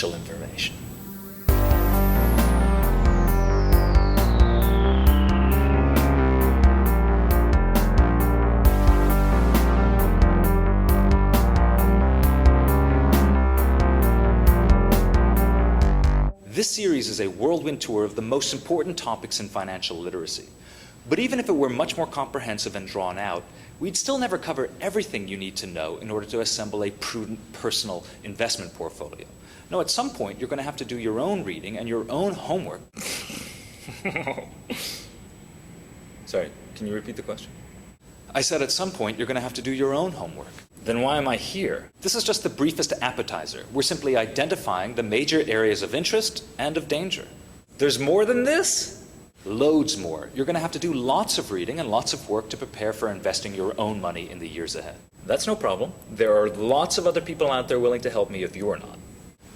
financial information. This series is a whirlwind tour of the most important topics in financial literacy. But even if it were much more comprehensive and drawn out, we'd still never cover everything you need to know in order to assemble a prudent personal investment portfolio. No, at some point, you're going to have to do your own reading and your own homework. Sorry, can you repeat the question? I said at some point, you're going to have to do your own homework. Then why am I here? This is just the briefest appetizer. We're simply identifying the major areas of interest and of danger. There's more than this? Loads more. You're going to have to do lots of reading and lots of work to prepare for investing your own money in the years ahead. That's no problem. There are lots of other people out there willing to help me if you're not.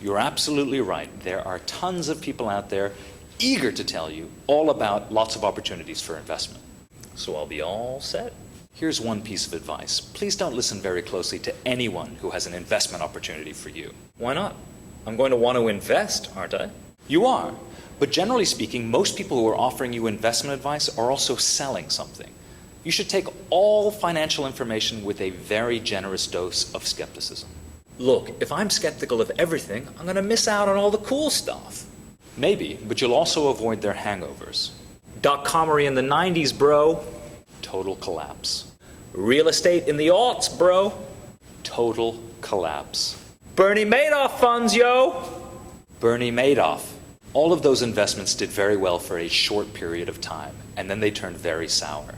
You're absolutely right. There are tons of people out there eager to tell you all about lots of opportunities for investment. So I'll be all set. Here's one piece of advice. Please don't listen very closely to anyone who has an investment opportunity for you. Why not? I'm going to want to invest, aren't I? You are. But generally speaking, most people who are offering you investment advice are also selling something. You should take all financial information with a very generous dose of skepticism. Look, if I'm skeptical of everything, I'm going to miss out on all the cool stuff. Maybe, but you'll also avoid their hangovers. Dot-comery in the 90s, bro. Total collapse. Real estate in the aughts, bro. Total collapse. Bernie Madoff funds, yo! Bernie Madoff. All of those investments did very well for a short period of time, and then they turned very sour.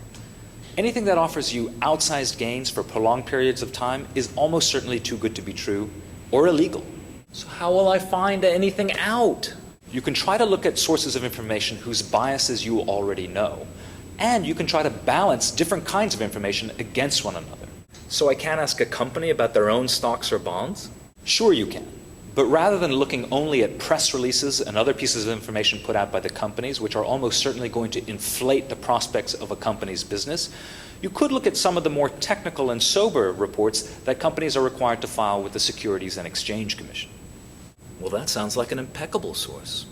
Anything that offers you outsized gains for prolonged periods of time is almost certainly too good to be true or illegal. So how will I find anything out? You can try to look at sources of information whose biases you already know, and you can try to balance different kinds of information against one another. So I can't ask a company about their own stocks or bonds? Sure you can. But rather than looking only at press releases and other pieces of information put out by the companies, which are almost certainly going to inflate the prospects of a company's business, you could look at some of the more technical and sober reports that companies are required to file with the Securities and Exchange Commission. Well, that sounds like an impeccable source.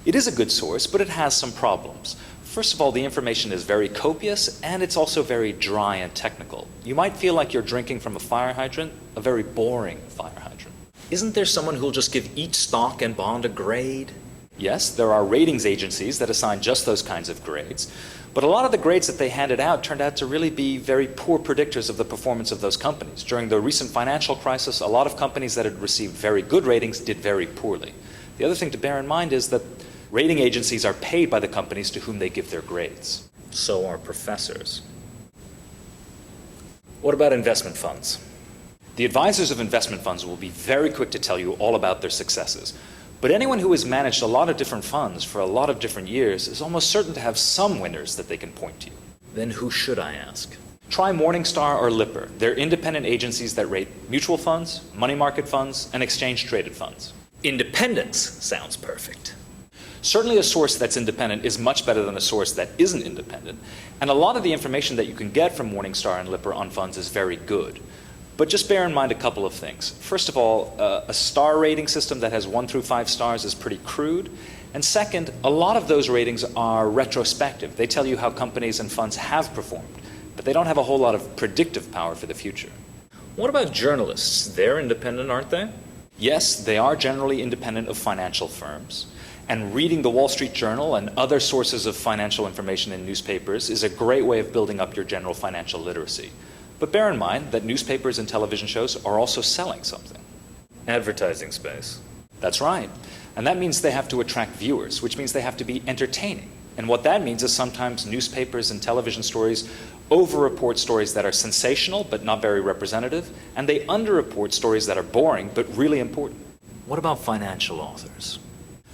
It is a good source, but it has some problems. First of all, the information is very copious, and it's also very dry and technical. You might feel like you're drinking from a fire hydrant, a very boring fire hydrant. Isn't there someone who'll just give each stock and bond a grade? Yes, there are ratings agencies that assign just those kinds of grades, but a lot of the grades that they handed out turned out to really be very poor predictors of the performance of those companies. During the recent financial crisis, a lot of companies that had received very good ratings did very poorly. The other thing to bear in mind is that rating agencies are paid by the companies to whom they give their grades. So are professors. What about investment funds? The advisors of investment funds will be very quick to tell you all about their successes. But anyone who has managed a lot of different funds for a lot of different years is almost certain to have some winners that they can point to. Then who should I ask? Try Morningstar or Lipper. They're independent agencies that rate mutual funds, money market funds, and exchange-traded funds. Independence sounds perfect. Certainly a source that's independent is much better than a source that isn't independent, and a lot of the information that you can get from Morningstar and Lipper on funds is very good. But just bear in mind a couple of things. First of all, a star rating system that has 1 through 5 stars is pretty crude. And second, a lot of those ratings are retrospective. They tell you how companies and funds have performed, but they don't have a whole lot of predictive power for the future. What about journalists? They're independent, aren't they? Yes, they are generally independent of financial firms. And reading the Wall Street Journal and other sources of financial information in newspapers is a great way of building up your general financial literacy. But bear in mind that newspapers and television shows are also selling something. Advertising space. That's right. And that means they have to attract viewers, which means they have to be entertaining. And what that means is sometimes newspapers and television stories over-report stories that are sensational but not very representative, and they under-report stories that are boring but really important. What about financial authors?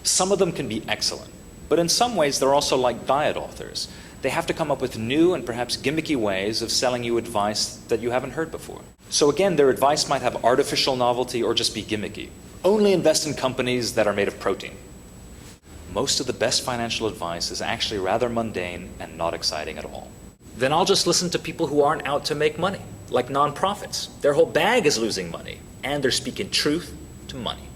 Some of them can be excellent, but in some ways they're also like diet authors. They have to come up with new and perhaps gimmicky ways of selling you advice that you haven't heard before. So again, their advice might have artificial novelty or just be gimmicky. Only invest in companies that are made of protein. Most of the best financial advice is actually rather mundane and not exciting at all. Then I'll just listen to people who aren't out to make money, like nonprofits. Their whole bag is losing money, and they're speaking truth to money.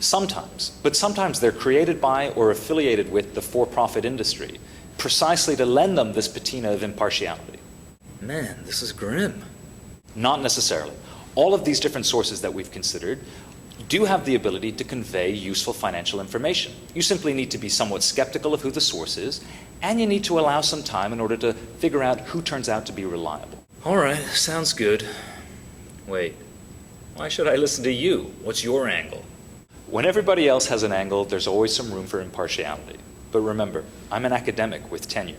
Sometimes, but sometimes they're created by or affiliated with the for-profit industry, precisely to lend them this patina of impartiality. Man, this is grim. Not necessarily. All of these different sources that we've considered do have the ability to convey useful financial information. You simply need to be somewhat skeptical of who the source is, and you need to allow some time in order to figure out who turns out to be reliable. All right, sounds good. Wait, why should I listen to you? What's your angle? When everybody else has an angle, there's always some room for impartiality. But remember, I'm an academic with tenure.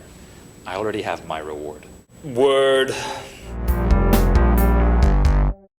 I already have my reward. Word.